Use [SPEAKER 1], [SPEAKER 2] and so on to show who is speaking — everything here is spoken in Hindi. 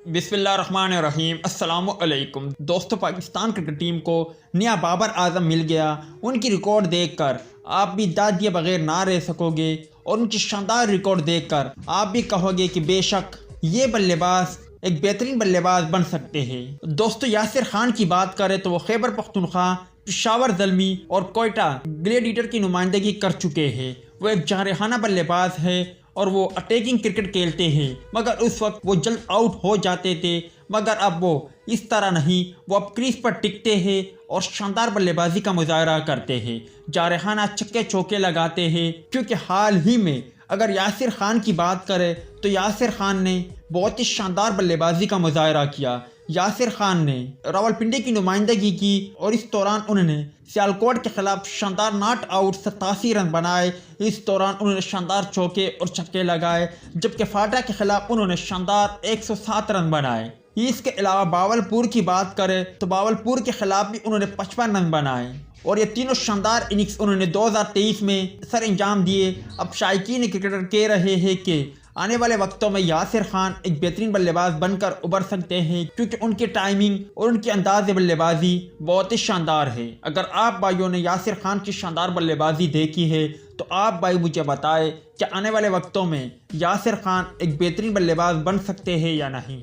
[SPEAKER 1] बिस्मिल्लाहिर्रहमानिर्रहीम अस्सलामुअलैकुम दोस्तों, पाकिस्तान क्रिकेट टीम को नया बाबर आजम मिल गया। उनकी रिकॉर्ड देखकर आप भी दाद दिए बगैर ना रह सकोगे और उनकी शानदार रिकॉर्ड देखकर आप भी कहोगे कि बेशक ये बल्लेबाज एक बेहतरीन बल्लेबाज बन सकते हैं। दोस्तों, यासिर खान की बात करें तो वो खैबर पख्तूनख्वा, पेशावर ज़ल्मी और कोयटा ग्लेडिएटर की नुमाइंदगी कर चुके हैं। वो एक जारहाना बल्लेबाज है और वो अटैकिंग क्रिकेट खेलते हैं, मगर उस वक्त वो जल्द आउट हो जाते थे। मगर अब वो इस तरह नहीं, वो अब क्रीज पर टिकते हैं और शानदार बल्लेबाजी का मुजाहरा करते हैं, जारहाना छक्के चौके लगाते हैं। क्योंकि हाल ही में अगर यासिर खान की बात करें तो यासिर खान ने बहुत ही शानदार बल्लेबाजी का मुजाहरा किया। यासिर खान ने रावलपिंडी की नुमाइंदगी की और इस दौरान उन्होंने सियालकोट के खिलाफ शानदार नॉट आउट 87 रन बनाए। इस दौरान उन्होंने शानदार चौके और छक्के लगाए, जबकि फाटा के खिलाफ उन्होंने शानदार 107 रन बनाए। इसके अलावा बावलपुर की बात करें तो बावलपुर के खिलाफ भी उन्होंने 55 रन बनाए और ये तीनों शानदार इनिंग्स उन्होंने 2023 में सर अंजाम दिए। अब शायकीन क्रिकेटर कह रहे हैं कि आने वाले वक्तों में यासिर खान एक बेहतरीन बल्लेबाज बनकर उभर सकते हैं, क्योंकि उनकी टाइमिंग और उनकी अंदाज बल्लेबाजी बहुत ही शानदार है। अगर आप भाइयों ने यासिर खान की शानदार बल्लेबाजी देखी है तो आप भाई मुझे बताएं कि आने वाले वक्तों में यासिर खान एक बेहतरीन बल्लेबाज बन सकते हैं या नहीं।